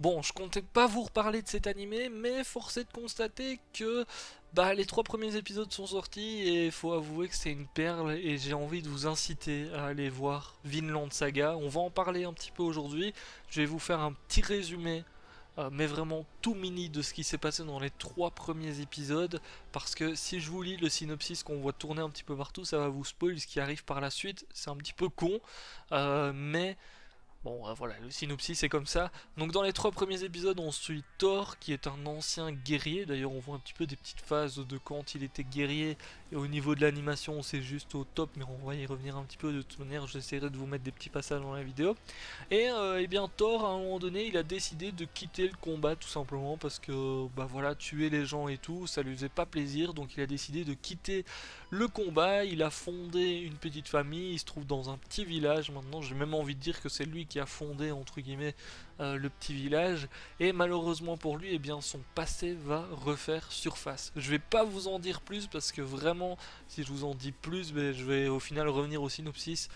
Bon, je comptais pas vous reparler de cet animé, mais force est de constater que les 3 premiers épisodes sont sortis et faut avouer que c'est une perle et j'ai envie de vous inciter à aller voir Vinland Saga. On va en parler un petit peu aujourd'hui. Je vais vous faire un petit résumé, mais vraiment tout mini de ce qui s'est passé dans les 3 premiers épisodes, parce que si je vous lis le synopsis qu'on voit tourner un petit peu partout, ça va vous spoil ce qui arrive par la suite. C'est un petit peu con, mais bon, voilà, le synopsis c'est comme ça. Donc dans les 3 premiers épisodes, on suit Thor, qui est un ancien guerrier. D'ailleurs, on voit un petit peu des petites phases de quand il était guerrier. Et au niveau de l'animation, c'est juste au top, mais on va y revenir un petit peu. De toute manière, j'essaierai de vous mettre des petits passages dans la vidéo. Et bien Thor, à un moment donné, il a décidé de quitter le combat, tout simplement, parce que, voilà, tuer les gens et tout, ça lui faisait pas plaisir. Donc il a décidé de quitter le combat. Il a fondé une petite famille. Il se trouve dans un petit village. Maintenant, j'ai même envie de dire que c'est lui qui a fondé, entre guillemets, le petit village. Et malheureusement pour lui, eh bien, son passé va refaire surface. Je vais pas vous en dire plus parce que vraiment, si je vous en dis plus, je vais au final revenir au synopsis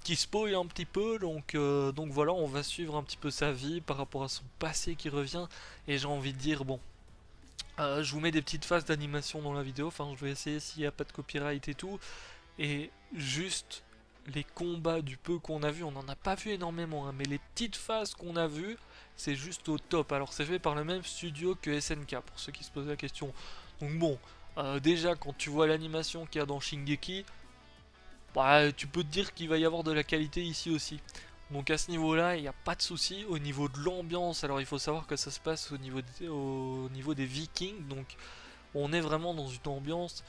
qui spoil un petit peu. Donc voilà, on va suivre un petit peu sa vie par rapport à son passé qui revient. Et j'ai envie de dire, bon, je vous mets des petites phases d'animation dans la vidéo. Enfin, je vais essayer s'il n'y a pas de copyright et tout. Et juste les combats du peu qu'on a vu, on n'en a pas vu énormément, hein, mais les petites phases qu'on a vues, c'est juste au top. Alors c'est fait par le même studio que SNK, pour ceux qui se posent la question. Donc bon, déjà quand tu vois l'animation qu'il y a dans Shingeki, tu peux te dire qu'il va y avoir de la qualité ici aussi. Donc à ce niveau-là, il n'y a pas de souci. Au niveau de l'ambiance, alors il faut savoir que ça se passe au niveau des Vikings, donc on est vraiment dans une ambiance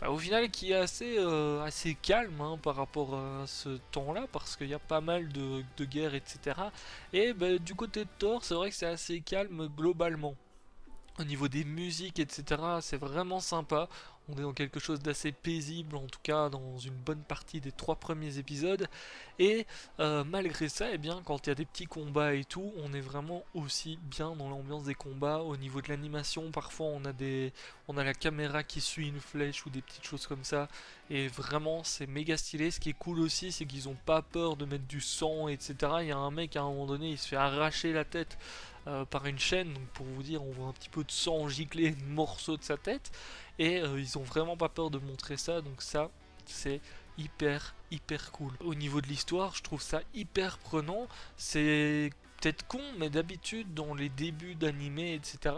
au final qui est assez calme, hein, par rapport à ce temps-là, parce qu'il y a pas mal de guerres, etc. Et du côté de Thor, c'est vrai que c'est assez calme globalement. Au niveau des musiques, etc., c'est vraiment sympa. On est dans quelque chose d'assez paisible, en tout cas dans une bonne partie des 3 premiers épisodes. Et malgré ça, eh bien, quand il y a des petits combats et tout, on est vraiment aussi bien dans l'ambiance des combats. Au niveau de l'animation, parfois on a la caméra qui suit une flèche ou des petites choses comme ça. Et vraiment, c'est méga stylé. Ce qui est cool aussi, c'est qu'ils n'ont pas peur de mettre du sang, etc. Il y a un mec à un moment donné, il se fait arracher la tête par une chaîne. Donc pour vous dire, on voit un petit peu de sang gicler de morceaux de sa tête. Et ils ont vraiment pas peur de montrer ça. Donc ça, c'est hyper cool. Au niveau de l'histoire, je trouve ça hyper prenant. C'est peut-être con, mais d'habitude dans les débuts d'animé, etc.,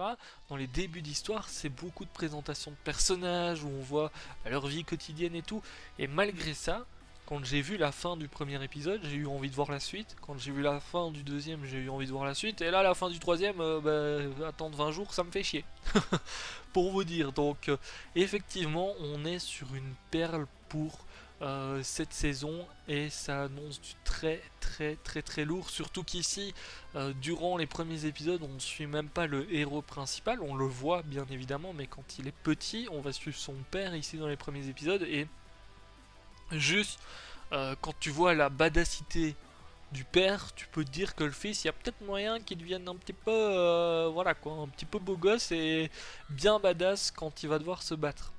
dans les débuts d'histoire, c'est beaucoup de présentation de personnages où on voit leur vie quotidienne et tout. Et malgré ça, quand j'ai vu la fin du premier épisode, j'ai eu envie de voir la suite. Quand j'ai vu la fin du deuxième, j'ai eu envie de voir la suite. Et là, la fin du troisième, attendre 20 jours, ça me fait chier. Pour vous dire. Donc, effectivement, on est sur une perle pour cette saison et ça annonce du très lourd. Surtout qu'ici, durant les premiers épisodes, on ne suit même pas le héros principal. On le voit bien évidemment, mais quand il est petit, on va suivre son père ici dans les premiers épisodes. Et juste quand tu vois la badassité du père, tu peux te dire que le fils, il y a peut-être moyen qu'il devienne un petit peu, voilà quoi, un petit peu beau gosse et bien badass quand il va devoir se battre.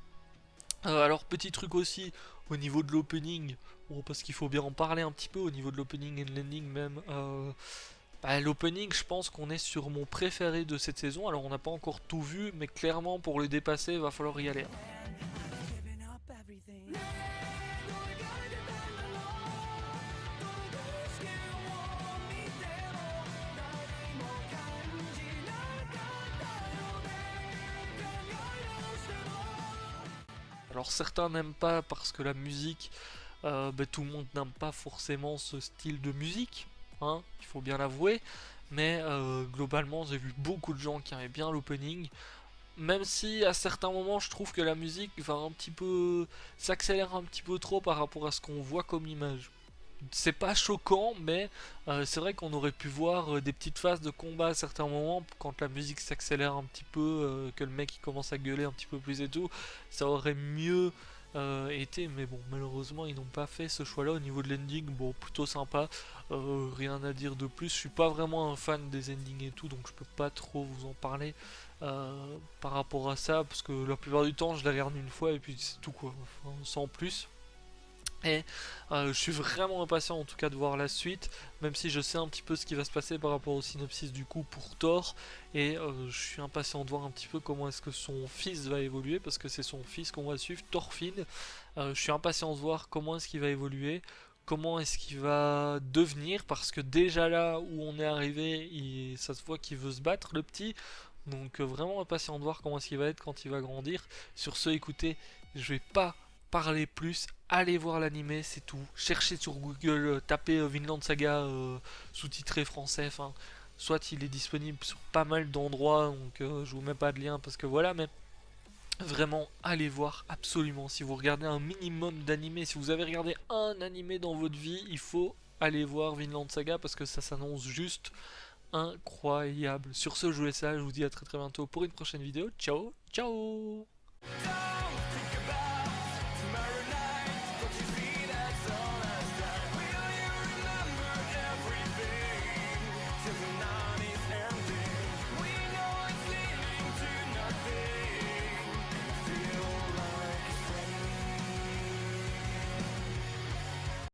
Alors petit truc aussi au niveau de l'opening, bon parce qu'il faut bien en parler un petit peu au niveau de l'opening et de l'ending même. L'opening, je pense qu'on est sur mon préféré de cette saison. Alors on n'a pas encore tout vu, mais clairement pour le dépasser, il va falloir y aller. Alors certains n'aiment pas parce que la musique, tout le monde n'aime pas forcément ce style de musique, hein, il faut bien l'avouer. Mais globalement, j'ai vu beaucoup de gens qui aimaient bien l'opening. Même si à certains moments, je trouve que la musique va un petit peu s'accélère un petit peu trop par rapport à ce qu'on voit comme image. C'est pas choquant, mais c'est vrai qu'on aurait pu voir des petites phases de combat à certains moments quand la musique s'accélère un petit peu, que le mec il commence à gueuler un petit peu plus et tout. Ça aurait mieux été, mais bon, malheureusement ils n'ont pas fait ce choix-là. Au niveau de l'ending, bon, plutôt sympa, rien à dire de plus. Je suis pas vraiment un fan des endings et tout, donc je peux pas trop vous en parler par rapport à ça, parce que la plupart du temps je les regarde une fois et puis c'est tout quoi, enfin, sans plus. Et je suis vraiment impatient en tout cas de voir la suite, même si je sais un petit peu ce qui va se passer par rapport au synopsis du coup pour Thor. Et je suis impatient de voir un petit peu comment est-ce que son fils va évoluer, parce que c'est son fils qu'on va suivre, Thorfinn. Je suis impatient de voir comment est-ce qu'il va évoluer, comment est-ce qu'il va devenir, parce que déjà là où on est arrivé, ça se voit qu'il veut se battre le petit. Donc vraiment impatient de voir comment est-ce qu'il va être quand il va grandir. Sur ce, écoutez, je vais pas parler plus, allez voir l'animé, c'est tout. Cherchez sur Google, tapez Vinland Saga sous-titré français, enfin, soit il est disponible sur pas mal d'endroits, donc je vous mets pas de lien parce que voilà, mais vraiment allez voir absolument. Si vous regardez un minimum d'animé, si vous avez regardé un animé dans votre vie, il faut aller voir Vinland Saga parce que ça s'annonce juste incroyable. Sur ce, je vous laisse là, je vous dis à très très bientôt pour une prochaine vidéo. Ciao, ciao.